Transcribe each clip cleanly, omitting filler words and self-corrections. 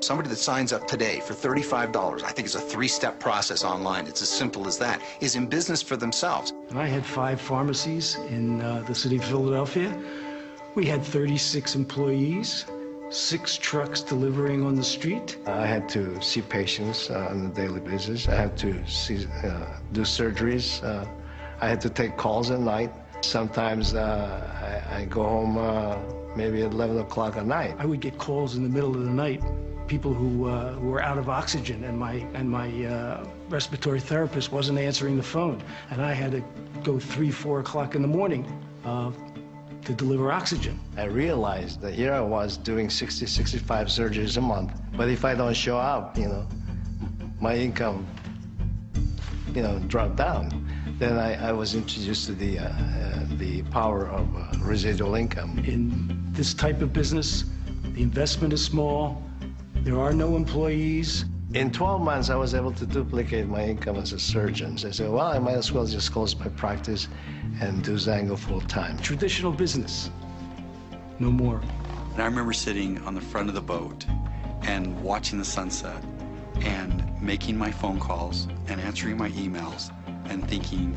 Somebody that signs up today for $35, I think it's a 3-step process online, it's as simple as that, is in business for themselves. And I had 5 pharmacies in the city of Philadelphia. We had 36 employees, 6 trucks delivering on the street. I had to see patients on a daily basis. I had to do surgeries. I had to take calls at night. Sometimes I go home maybe at 11 o'clock at night. I would get calls in the middle of the night, people who were out of oxygen, and my respiratory therapist wasn't answering the phone, and I had to go 3, 4 o'clock in the morning to deliver oxygen. I realized that here I was doing 60, 65 surgeries a month, but if I don't show up, my income, dropped down. Then I was introduced to the power of residual income. In this type of business, the investment is small. There are no employees. In 12 months, I was able to duplicate my income as a surgeon. So I said, well, I might as well just close my practice and do XanGo full-time. Traditional business, no more. And I remember sitting on the front of the boat and watching the sunset and making my phone calls and answering my emails and thinking,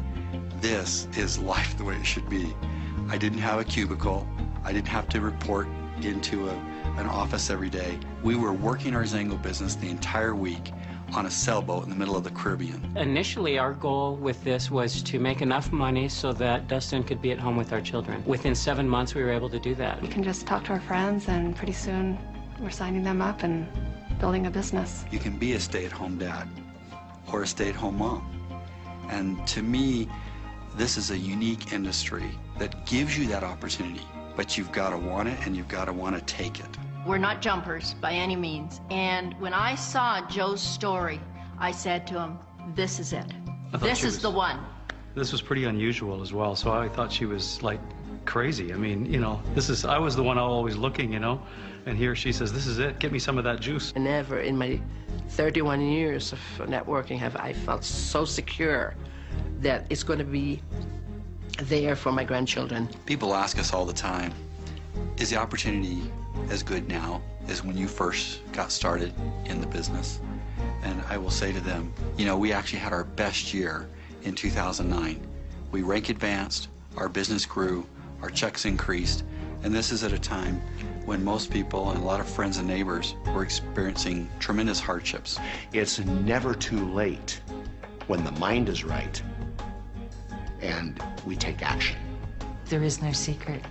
this is life the way it should be. I didn't have a cubicle. I didn't have to report into an office every day. We were working our XanGo business the entire week on a sailboat in the middle of the Caribbean. Initially, our goal with this was to make enough money so that Dustin could be at home with our children. Within 7 months, we were able to do that. We can just talk to our friends, and pretty soon we're signing them up and building a business. You can be a stay-at-home dad or a stay-at-home mom. And to me, this is a unique industry that gives you that opportunity, but you've got to want it and you've got to want to take it. We're not jumpers by any means. And when I saw Joe's story, I said to him, this is it. This is the one. This was pretty unusual as well, so I thought she was like crazy. I mean, I was the one always looking, and here she says, this is it, get me some of that juice. Never in my 31 years of networking have I felt so secure that it's going to be there for my grandchildren. People ask us all the time, is the opportunity as good now as when you first got started in the business? And I will say to them, we actually had our best year in 2009. We rank advanced, our business grew, our checks increased, and this is at a time when most people and a lot of friends and neighbors were experiencing tremendous hardships. It's never too late when the mind is right and we take action. There is no secret.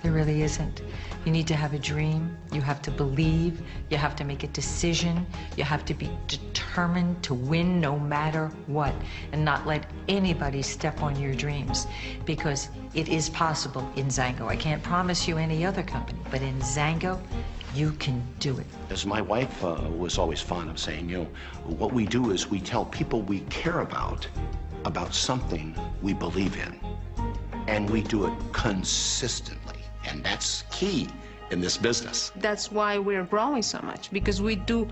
There really isn't. You need to have a dream. You have to believe. You have to make a decision. You have to be determined to win no matter what, and not let anybody step on your dreams, because it is possible in XanGo. I can't promise you any other company, but in XanGo, you can do it. As my wife was always fond of saying, what we do is we tell people we care about something we believe in, and we do it consistently. And that's key in this business. That's why we're growing so much, because we do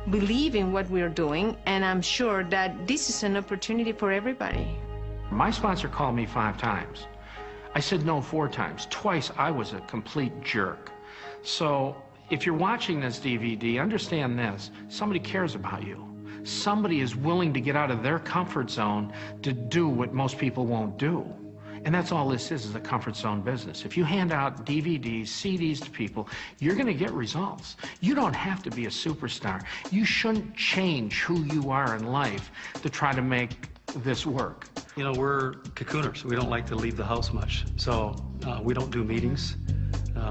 believe in what we're doing, and I'm sure that this is an opportunity for everybody. My sponsor called me 5 times. I said no 4 times. Twice I was a complete jerk. So if you're watching this DVD, understand this: somebody cares about you. Somebody is willing to get out of their comfort zone to do what most people won't do. And that's all this is a comfort zone business. If you hand out DVDs, CDs to people, you're going to get results. You don't have to be a superstar. You shouldn't change who you are in life to try to make this work. We're cocooners. We don't like to leave the house much. So we don't do meetings.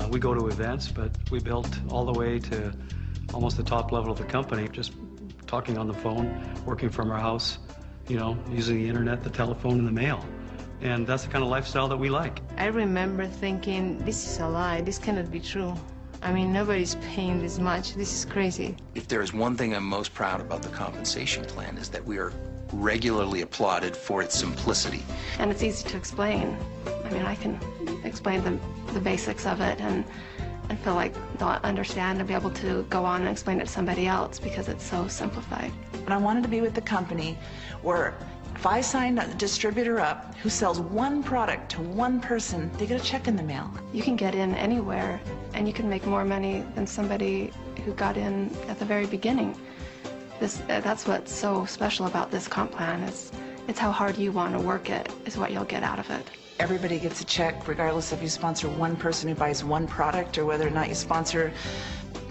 We go to events, but we built all the way to almost the top level of the company, just talking on the phone, working from our house, using the internet, the telephone, and the mail. And that's the kind of lifestyle that we like. I remember thinking, this is a lie, this cannot be true. I mean, nobody's paying this much, this is crazy. If there is one thing I'm most proud about the compensation plan, is that we are regularly applauded for its simplicity. And it's easy to explain. I mean, I can explain the basics of it and feel like they'll understand and be able to go on and explain it to somebody else because it's so simplified. But I wanted to be with the company where If I sign a distributor up who sells one product to one person, they get a check in the mail. You can get in anywhere, and you can make more money than somebody who got in at the very beginning. That's what's so special about this comp plan. It's how hard you want to work it is what you'll get out of it. Everybody gets a check, regardless if you sponsor one person who buys one product or whether or not you sponsor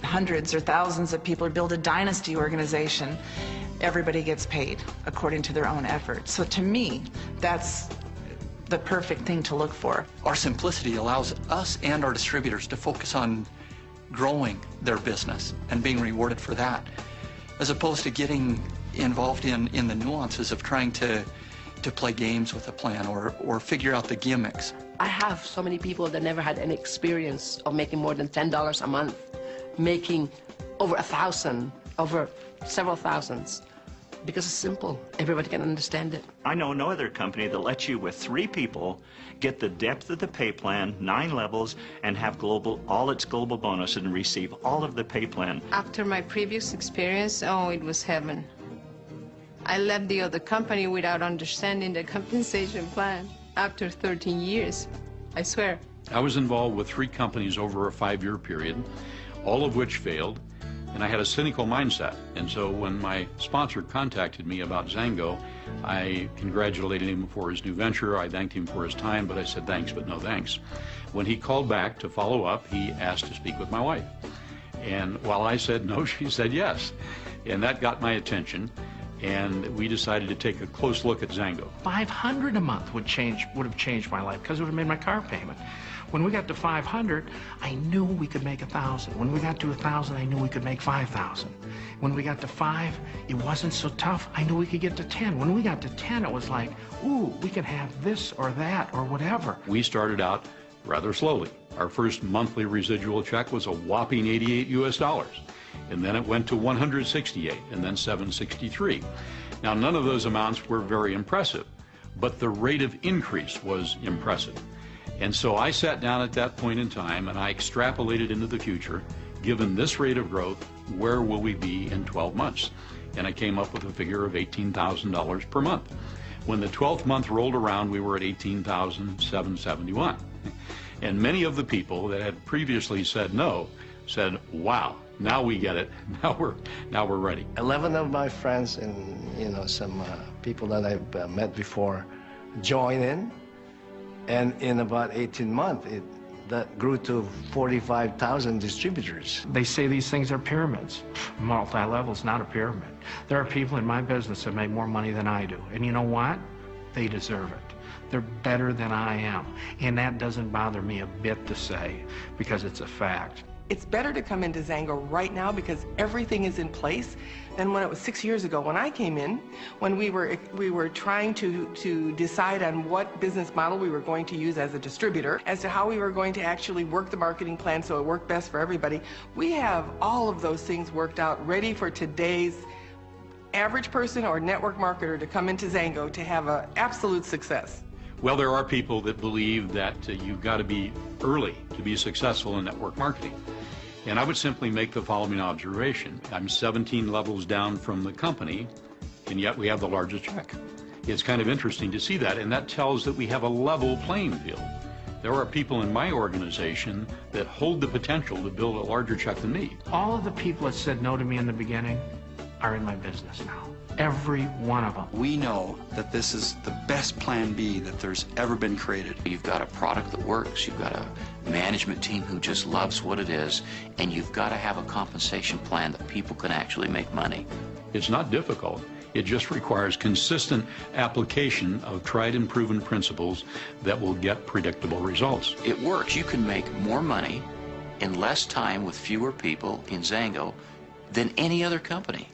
hundreds or thousands of people or build a dynasty organization. Everybody gets paid according to their own effort. So to me, that's the perfect thing to look for. Our simplicity allows us and our distributors to focus on growing their business and being rewarded for that, as opposed to getting involved in the nuances of trying to play games with a plan or figure out the gimmicks. I have so many people that never had any experience of making more than $10 a month, making over 1,000, over several thousands, because it's simple. Everybody can understand it. I know no other company that lets you, with 3 people, get the depth of the pay plan, 9 levels, and have all its global bonuses and receive all of the pay plan. After my previous experience, oh, it was heaven. I left the other company without understanding the compensation plan. After 13 years, I swear. I was involved with 3 companies over a 5-year period, all of which failed, and I had a cynical mindset. And so when my sponsor contacted me about XanGo, I congratulated him for his new venture. I thanked him for his time, but I said thanks, but no thanks. When he called back to follow up, he asked to speak with my wife. And while I said no, she said yes. And that got my attention. And we decided to take a close look at XanGo. $500 a month would have changed my life because it would have made my car payment. When we got to 500, I knew we could make 1,000. When we got to 1,000, I knew we could make 5,000. When we got to 5, it wasn't so tough. I knew we could get to 10. When we got to 10, it was like, ooh, we can have this or that or whatever. We started out rather slowly. Our first monthly residual check was a whopping $88 US. And then it went to 168 and then 763. Now, none of those amounts were very impressive, but the rate of increase was impressive. And so I sat down at that point in time and I extrapolated into the future, given this rate of growth, where will we be in 12 months? And I came up with a figure of $18,000 per month. When the 12th month rolled around, we were at $18,771. And many of the people that had previously said no said, wow, now we get it. Now we're ready. 11 of my friends and some people that I've met before joined in, and in about 18 months, that grew to 45,000 distributors. They say these things are pyramids. Multi-level's not a pyramid. There are people in my business that make more money than I do. And you know what? They deserve it. They're better than I am. And that doesn't bother me a bit to say, because it's a fact. It's better to come into XanGo right now because everything is in place than when it was 6 years ago when I came in, when we were trying to decide on what business model we were going to use as a distributor, as to how we were going to actually work the marketing plan so it worked best for everybody. We have all of those things worked out, ready for today's average person or network marketer to come into XanGo to have an absolute success. Well, there are people that believe that you've got to be early to be successful in network marketing. And I would simply make the following observation. I'm 17 levels down from the company, and yet we have the largest check. It's kind of interesting to see that, and that tells that we have a level playing field. There are people in my organization that hold the potential to build a larger check than me. All of the people that said no to me in the beginning are in my business now. Every one of them. We know that this is the best plan B that there's ever been created. You've got a product that works, you've got a management team who just loves what it is, and you've got to have a compensation plan that people can actually make money. It's not difficult. It just requires consistent application of tried and proven principles that will get predictable results. It works. You can make more money in less time with fewer people in XanGo than any other company.